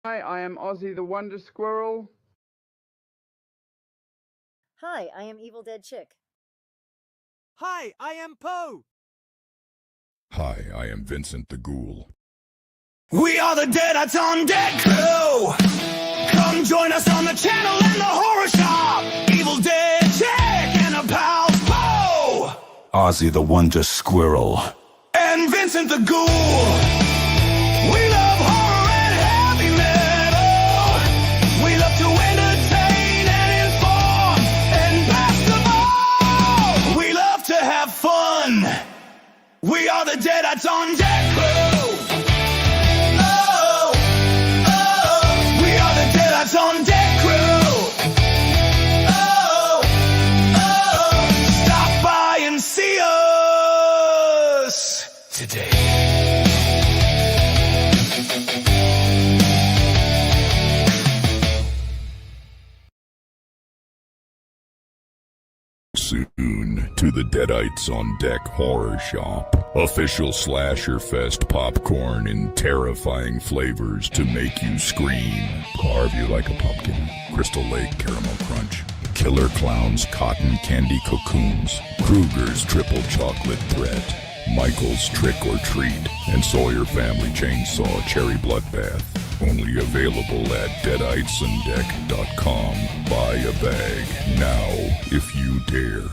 Hi, I am Ozzy the Wonder Squirrel. Hi, I am Evil Dead Chick. Hi, I am Poe. Hi, I am Vincent the Ghoul. We are the Deadites on Deck Crew. Come join us on the channel and the horror shop. Evil Dead Chick and a pals Poe, Ozzy the Wonder Squirrel, and Vincent the Ghoul. We love horror and heavy metal. We love to entertain and inform, and best of all, we love to have fun. We are the Deadites on Deck Crew. Oh, oh, we are the Deadites on Deck Crew. Oh, oh, stop by and see us today. Soon to the Deadites on Deck Horror Shop. Official slasher fest popcorn in terrifying flavors to make you scream. Carve you like a pumpkin. Crystal Lake Caramel Crunch. Killer Clown's Cotton Candy Cocoons. Kruger's Triple Chocolate Threat. Michael's Trick or Treat. And Sawyer Family Chainsaw Cherry Bloodbath. Only available at deaditesondeck.com. Buy a bag now if you dare.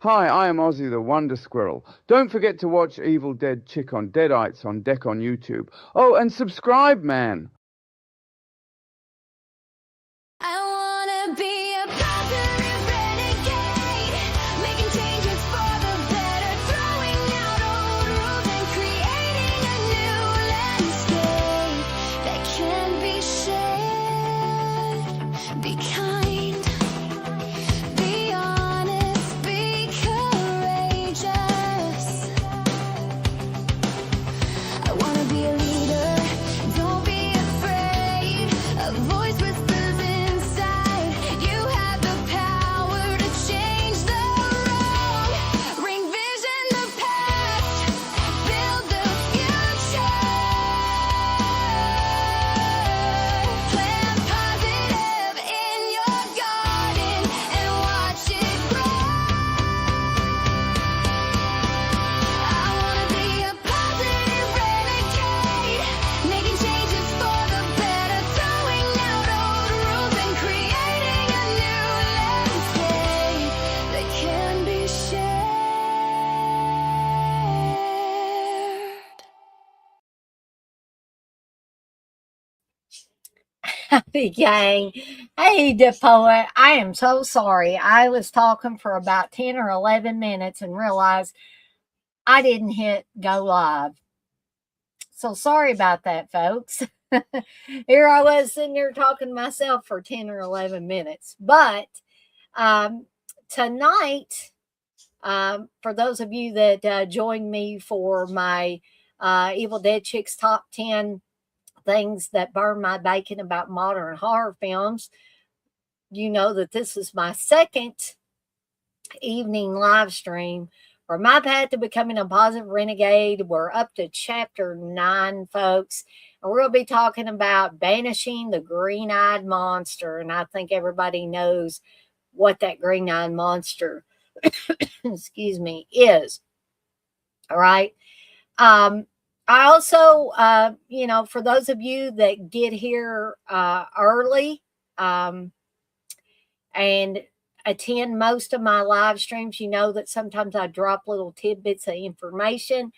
Hi, I am Ozzy the Wonder Squirrel. Don't forget to watch Evil Dead Chick on Deadites on Deck on YouTube. Oh, and subscribe, man. I wanna be a positive renegade, making changes for the better, throwing out old rules and creating a new landscape that can be shared. Be kind, be honest, be courageous. I wanna be a leader, don't be afraid. A voice whispers inside, you have the power to change the wrong. Bring vision the past, build the future. Plant positive in your garden and watch it grow. I wanna be a positive renegade, making changes for the better, throwing out old rules and creating a new landscape that can be shared. Happy gang. Hey, the poet. I am so sorry. I was talking for about 10 or 11 minutes and realized I didn't hit go live. So sorry about that, folks. Here I was sitting there talking to myself for 10 or 11 minutes. But tonight, for those of you that joined me for my Evil Dead Chicks Top 10 Things That Burn My Bacon About Modern Horror Films, you know that this is my second evening live stream for my path to becoming a positive renegade. We're up to chapter 9, folks, and we're going to be talking about banishing the green-eyed monster. And I think everybody knows what that green-eyed monster, excuse me, is. All right. I also, for those of you that get here early and attend most of my live streams, you know that sometimes I drop little tidbits of information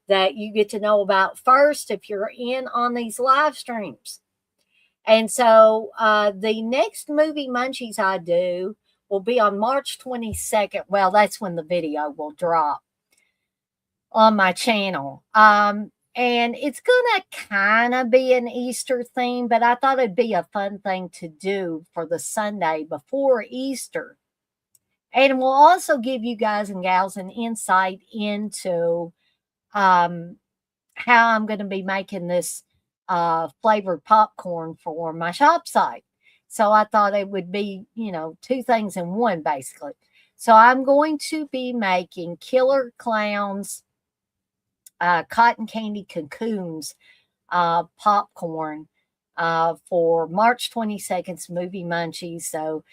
that you get to know about first if you're in on these live streams. And so the next movie munchies I do will be on March 22nd. Well, that's when the video will drop on my channel. And it's going to kind of be an Easter theme, but I thought it'd be a fun thing to do for the Sunday before Easter. And we'll also give you guys and gals an insight into how I'm going to be making this flavored popcorn for my shop site. So I thought it would be, two things in one, basically. So I'm going to be making Killer Clowns cotton candy cocoons popcorn for March 22nd's Movie Munchies. So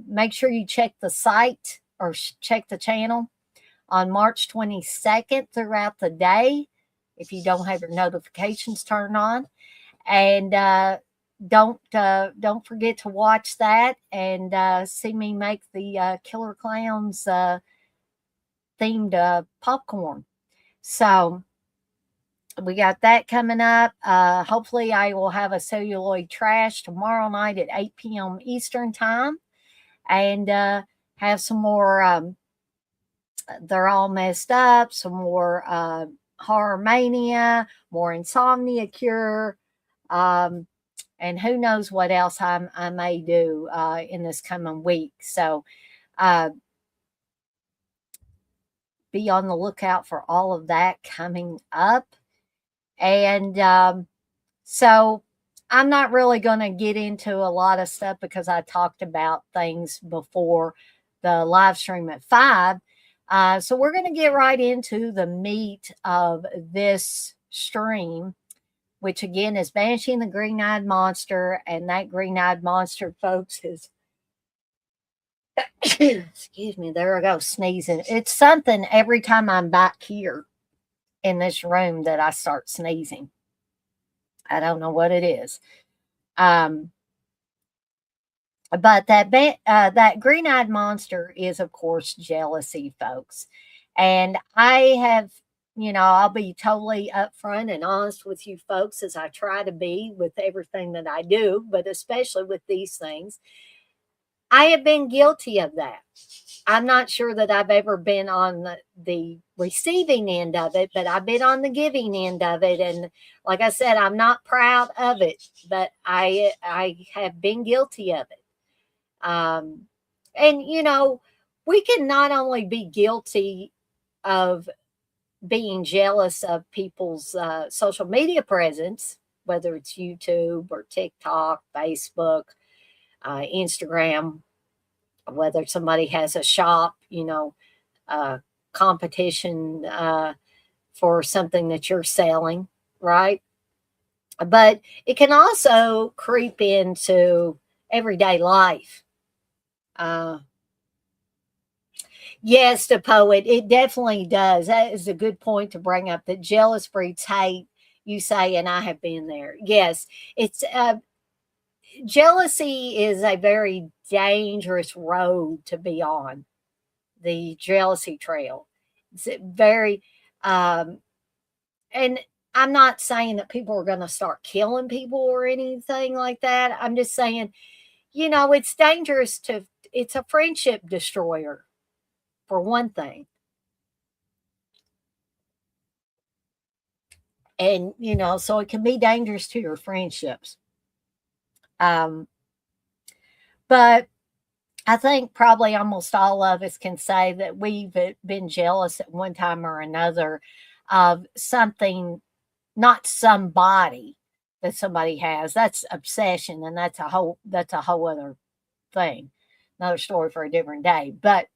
make sure you check the site or check the channel on March 22nd throughout the day if you don't have your notifications turned on. And don't forget to watch that and see me make the Killer Clowns themed popcorn. So we got that coming up. Hopefully I will have a celluloid trash tomorrow night at 8 p.m. Eastern time, and have some more they're all messed up, some more horror mania, more insomnia cure, and who knows what else I may do in this coming week. So be on the lookout for all of that coming up. And so I'm not really going to get into a lot of stuff because I talked about things before the live stream at 5. So we're going to get right into the meat of this stream, which again is banishing the green-eyed monster. And that green-eyed monster, folks, is excuse me, there I go, sneezing. It's something every time I'm back here in this room that I start sneezing. I don't know what it is. But that green-eyed monster is, of course, jealousy, folks. And I have, I'll be totally upfront and honest with you folks, as I try to be with everything that I do, but especially with these things. I have been guilty of that. I'm not sure that I've ever been on the receiving end of it, but I've been on the giving end of it. And like I said, I'm not proud of it, but I have been guilty of it. And, we can not only be guilty of being jealous of people's social media presence, whether it's YouTube or TikTok, Facebook, Instagram, whether somebody has a shop, competition for something that you're selling, right? But it can also creep into everyday life. Yes, the poet, it definitely does. That is a good point to bring up, that jealous breeds hate, you say, and I have been there. Yes, it's jealousy is a very dangerous road to be on, the jealousy trail. It's very, and I'm not saying that people are going to start killing people or anything like that. I'm just saying, it's dangerous it's a friendship destroyer, for one thing. And, so it can be dangerous to your friendships. But I think probably almost all of us can say that we've been jealous at one time or another of something, not somebody that somebody has. That's obsession, and that's a whole other thing, another story for a different day. But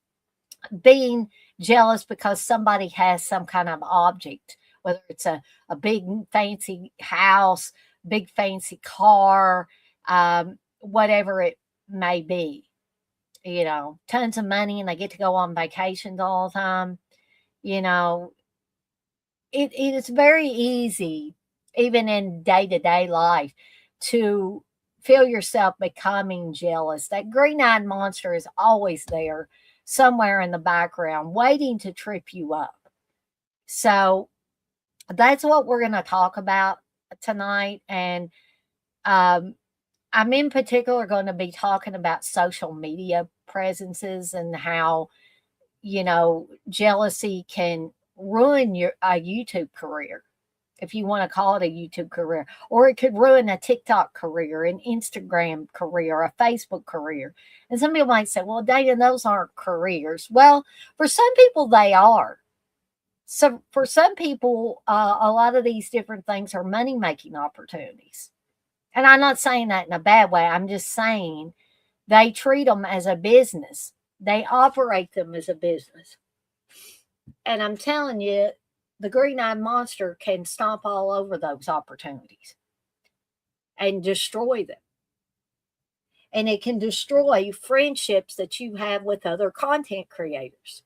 being jealous because somebody has some kind of object, whether it's a big fancy house, big fancy car, whatever it may be, tons of money, and they get to go on vacations all the time. It is very easy, even in day-to-day life, to feel yourself becoming jealous. That green-eyed monster is always there somewhere in the background waiting to trip you up. So that's what we're going to talk about tonight. And I'm in particular going to be talking about social media presences and how, jealousy can ruin a YouTube career, if you want to call it a YouTube career, or it could ruin a TikTok career, an Instagram career, a Facebook career. And some people might say, well, Dana, those aren't careers. Well, for some people, they are. So for some people, a lot of these different things are money-making opportunities. And I'm not saying that in a bad way. I'm just saying they treat them as a business. They operate them as a business. And I'm telling you, the green-eyed monster can stomp all over those opportunities and destroy them. And it can destroy friendships that you have with other content creators.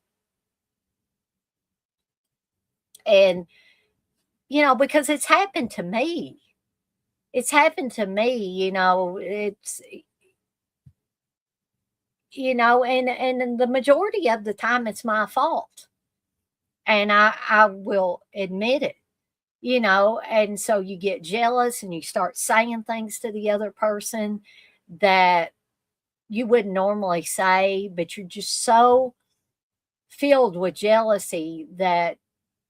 And, you know, because it's happened to me. It's happened to me, you know, it's, you know, and the majority of the time it's my fault. And I will admit it, you know, and so you get jealous and you start saying things to the other person that you wouldn't normally say, but you're just so filled with jealousy that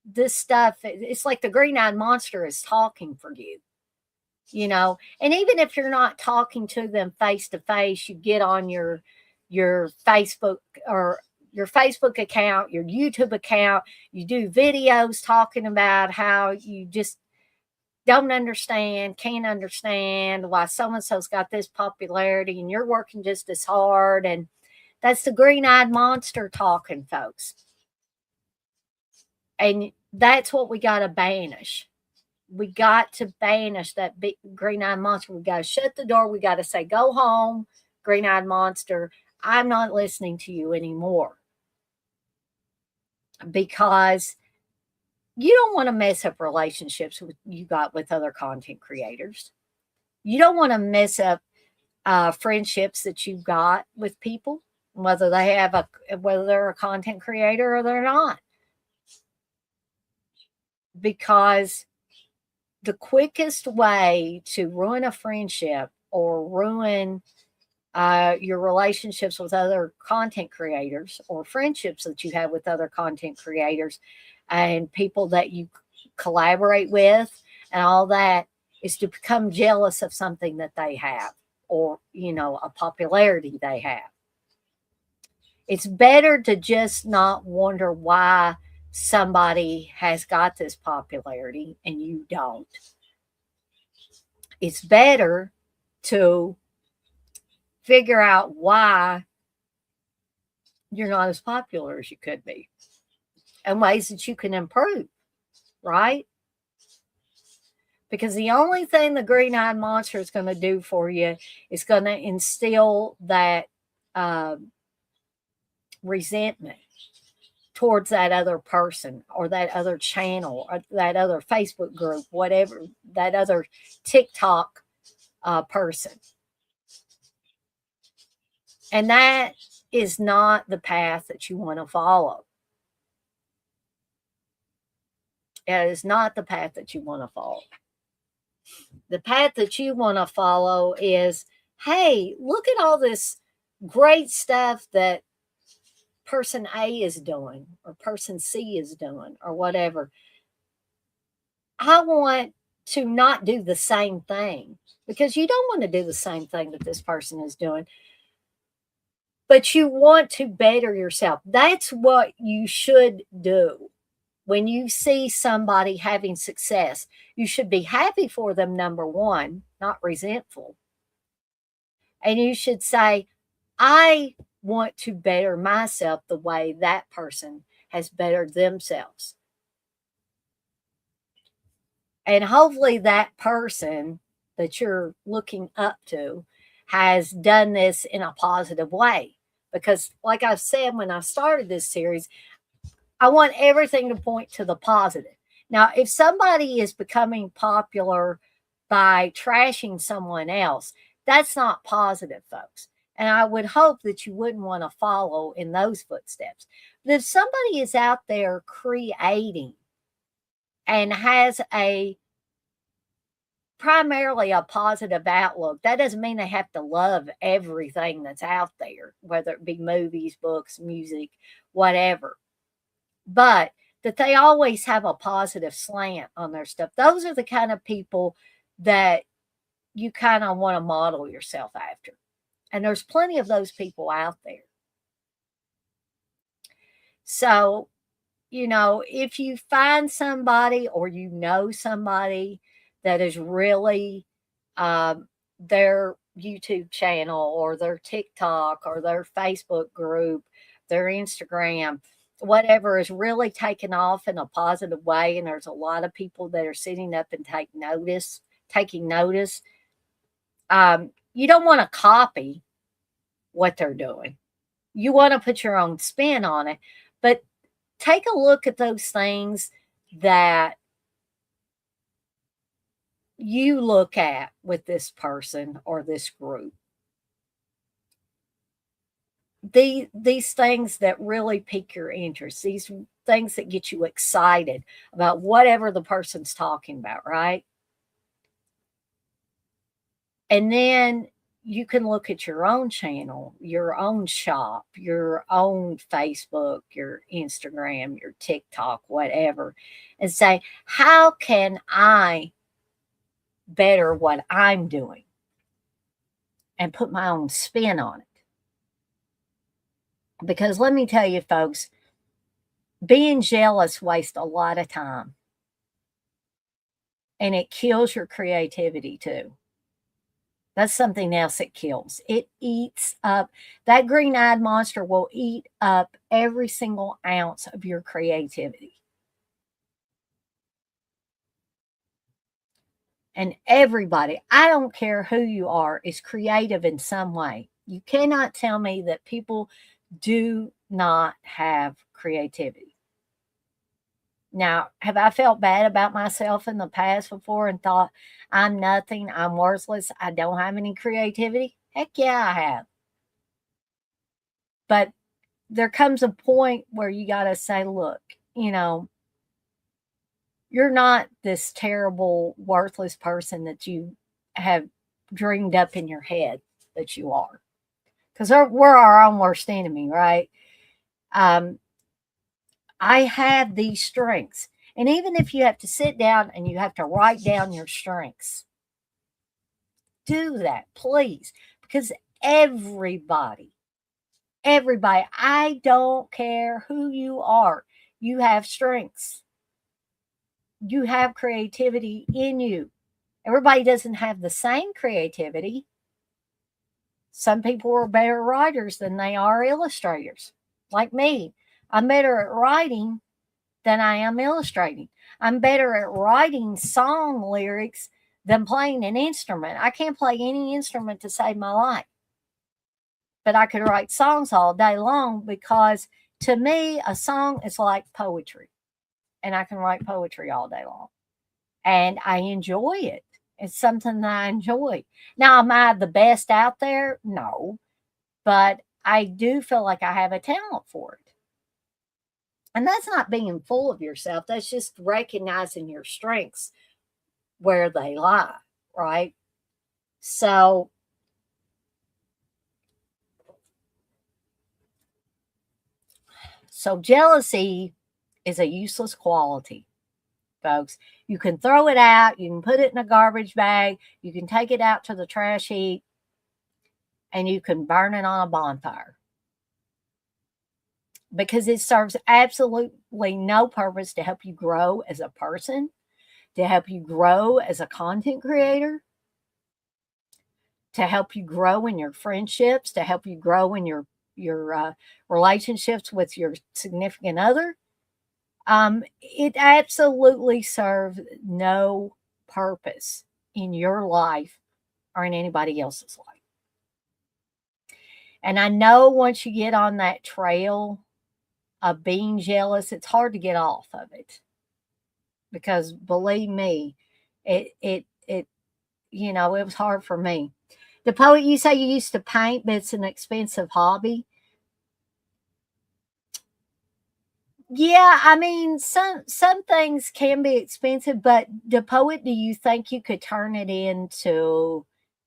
this stuff, it's like the green-eyed monster is talking for you, you know. And even if you're not talking to them face to face, you get on your Facebook or your Facebook account, your YouTube account, you do videos talking about how you just don't understand, can't understand why so-and-so's got this popularity and you're working just as hard. And that's the green-eyed monster talking, folks. And that's what we got to banish. We got to banish that big green-eyed monster. We got to shut the door. We got to say, go home, green-eyed monster. I'm not listening to you anymore. Because you don't want to mess up relationships you got with other content creators. You don't want to mess up friendships that you've got with people, whether they're a content creator or they're not. Because the quickest way to ruin a friendship or ruin your relationships with other content creators or friendships that you have with other content creators and people that you collaborate with and all that is to become jealous of something that they have or, you know, a popularity they have. It's better to just not wonder why somebody has got this popularity and you don't. It's better to figure out why you're not as popular as you could be and ways that you can improve, right? Because the only thing the green-eyed monster is going to do for you is going to instill that resentment towards that other person or that other channel or that other Facebook group, whatever, that other TikTok person. And that is not the path that you want to follow. It is not the path that you want to follow. The path that you want to follow is, hey, look at all this great stuff that person A is doing or person C is doing or whatever. I want to not do the same thing because you don't want to do the same thing that this person is doing. But you want to better yourself. That's what you should do. When you see somebody having success, you should be happy for them, number one, not resentful. And you should say, I want to better myself the way that person has bettered themselves. And hopefully that person that you're looking up to has done this in a positive way. Because like I said when I started this series, I want everything to point to the positive. Now, if somebody is becoming popular by trashing someone else, that's not positive, folks. And I would hope that you wouldn't want to follow in those footsteps. But if somebody is out there creating and has primarily a positive outlook, that doesn't mean they have to love everything that's out there, whether it be movies, books, music, whatever. But that they always have a positive slant on their stuff. Those are the kind of people that you kind of want to model yourself after. And there's plenty of those people out there. So, you know, if you find somebody or you know somebody that is really, they're YouTube channel or their TikTok or their Facebook group, their Instagram, whatever is really taking off in a positive way, and there's a lot of people that are sitting up and taking notice. You don't want to copy what they're doing. You want to put your own spin on it, but take a look at those things that you look at with this person or this group. These things that really pique your interest, these things that get you excited about whatever the person's talking about, right? And then you can look at your own channel, your own shop, your own Facebook, your Instagram, your TikTok, whatever, and say, how can I better what I'm doing? And put my own spin on it. Because let me tell you, folks, being jealous wastes a lot of time. And it kills your creativity too. That's something else it kills. It eats up, that green-eyed monster will eat up every single ounce of your creativity. And everybody, I don't care who you are, is creative in some way. You cannot tell me that people do not have creativity. Now, have I felt bad about myself in the past before and thought I'm nothing, I'm worthless, I don't have any creativity? Heck yeah, I have. But there comes a point where you got to say, look, you're not this terrible, worthless person that you have dreamed up in your head that you are. Because we're our own worst enemy, right? I have these strengths. And even if you have to sit down and you have to write down your strengths, do that, please. Because everybody, I don't care who you are, you have strengths. You have creativity in you. Everybody doesn't have the same creativity. Some people are better writers than they are illustrators. Like me, I'm better at writing than I am illustrating. I'm better at writing song lyrics than playing an instrument. I can't play any instrument to save my life. But I could write songs all day long because to me, a song is like poetry. And I can write poetry all day long. And I enjoy it. It's something that I enjoy. Now, am I the best out there? No. But I do feel like I have a talent for it. And that's not being full of yourself. That's just recognizing your strengths where they lie, right? So jealousy is a useless quality, folks. You can throw it out. You can put it in a garbage bag. You can take it out to the trash heap. And you can burn it on a bonfire. Because it serves absolutely no purpose to help you grow as a person, to help you grow as a content creator, to help you grow in your friendships, to help you grow in your relationships with your significant other. It absolutely serves no purpose in your life or in anybody else's life. And I know once you get on that trail of being jealous, it's hard to get off of it. Because believe me, it was hard for me. The poet, you say you used to paint, but it's an expensive hobby. Yeah, I mean, some things can be expensive, but the poet, do you think you could turn it into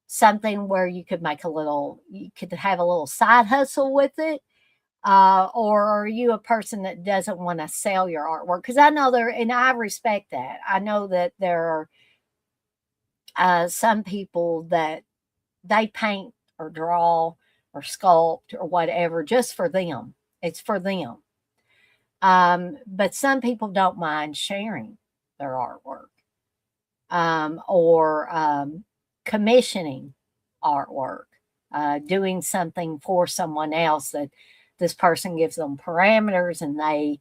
something where you could have a little side hustle with it? Or are you a person that doesn't want to sell your artwork? Because I know and I respect that. I know that there are some people that they paint or draw or sculpt or whatever just for them. It's for them. But some people don't mind sharing their artwork or commissioning artwork, doing something for someone else, that this person gives them parameters and they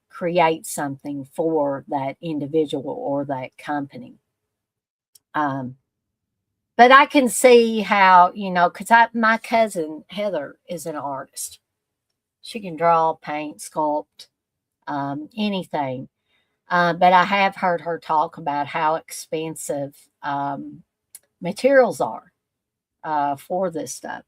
create something for that individual or that company. But I can see how, because my cousin Heather is an artist. She can draw, paint, sculpt, anything. But I have heard her talk about how expensive materials are for this stuff.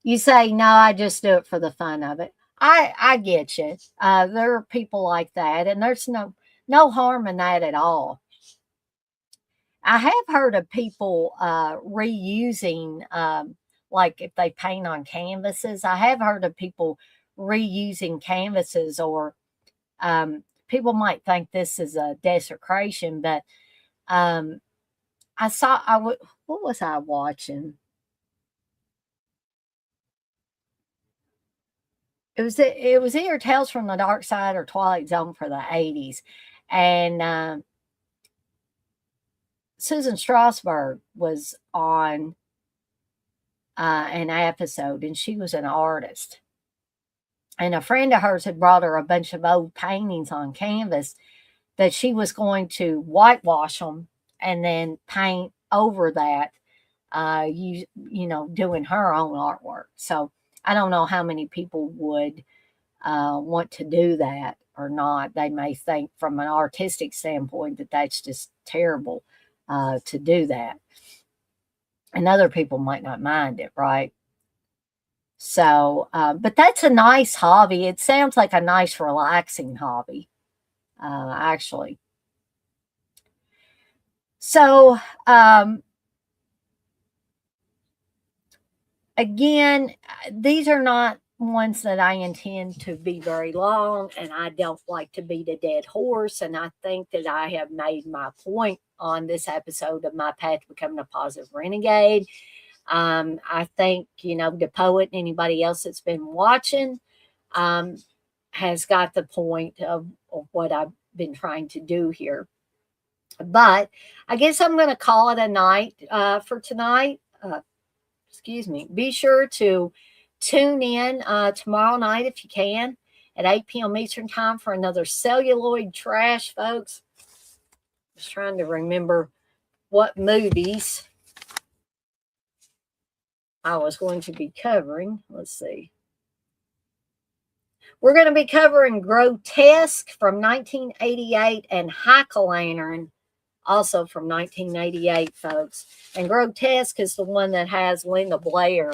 You say, no, I just do it for the fun of it. I get you. There are people like that, and there's no harm in that at all. I have heard of people reusing, like if they paint on canvases. I have heard of people reusing canvases, or people might think this is a desecration, but what was I watching? It was either Tales from the Dark Side or Twilight Zone for the 80s. And Susan Strasberg was on an episode, and she was an artist. And a friend of hers had brought her a bunch of old paintings on canvas that she was going to whitewash them and then paint over that, doing her own artwork. So I don't know how many people would want to do that or not. They may think from an artistic standpoint that that's just terrible to do that. And other people might not mind it, right? So, but that's a nice hobby. It sounds like a nice, relaxing hobby, actually. So, again, these are not ones that I intend to be very long, and I don't like to beat a dead horse. And I think that I have made my point on this episode of my path to becoming a positive renegade. I think, the poet and anybody else that's been watching has got the point of what I've been trying to do here. But I guess I'm going to call it a night for tonight. Excuse me. Be sure to tune in tomorrow night if you can at 8 p.m. Eastern Time for another celluloid trash, folks. Just trying to remember what movies I was going to be covering. Let's see. We're going to be covering Grotesque from 1988 and Hack-A-Lantern, also from 1988, folks. And Grotesque is the one that has Linda Blair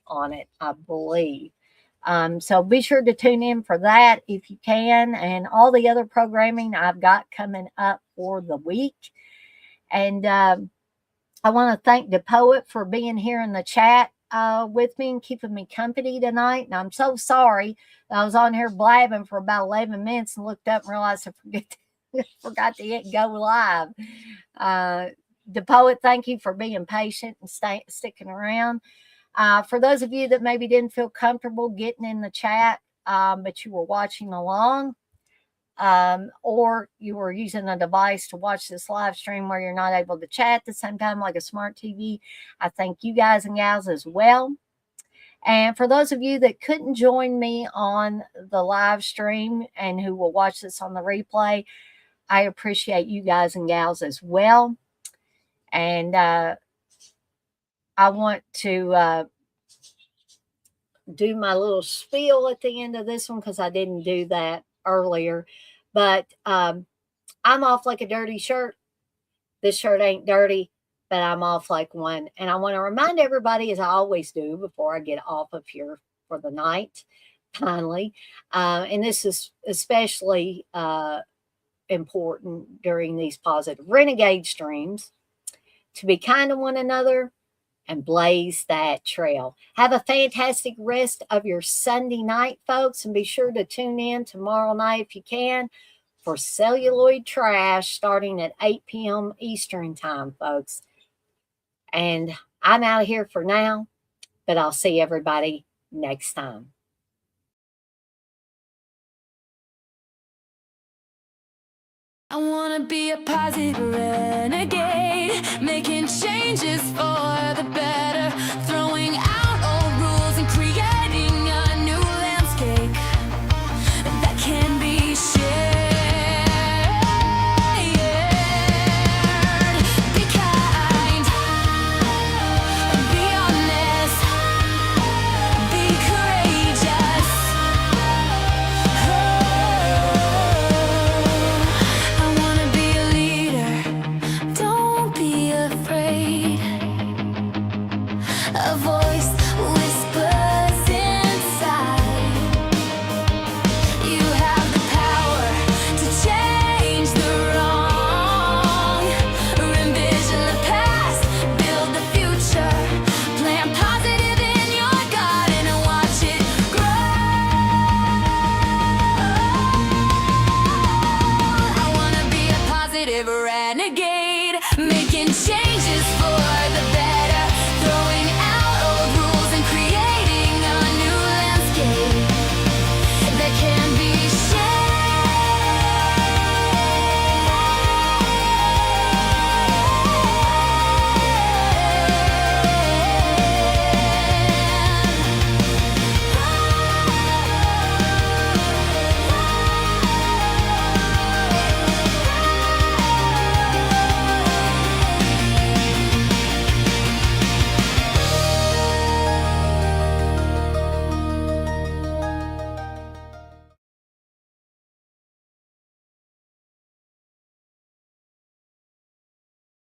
on it, I believe. So be sure to tune in for that if you can, and all the other programming I've got coming up for the week. And I want to thank the poet for being here in the chat with me and keeping me company tonight. And I'm so sorry I was on here blabbing for about 11 minutes and looked up and realized I forgot to hit go live. The poet, thank you for being patient and sticking around. For those of you that maybe didn't feel comfortable getting in the chat, but you were watching along, or you were using a device to watch this live stream where you're not able to chat at the same time, like a smart TV, I thank you guys and gals as well. And for those of you that couldn't join me on the live stream and who will watch this on the replay, I appreciate you guys and gals as well. And I want to do my little spiel at the end of this one because I didn't do that earlier. But I'm off like a dirty shirt. This shirt ain't dirty, but I'm off like one. And I want to remind everybody, as I always do before I get off of here for the night, finally, and this is especially important during these positive renegade streams, to be kind to one another and blaze that trail. Have a fantastic rest of your Sunday night, folks, and be sure to tune in tomorrow night if you can for Celluloid Trash starting at 8 p.m. Eastern Time, folks. And I'm out of here for now, but I'll see everybody next time. I wanna be a positive renegade, making changes for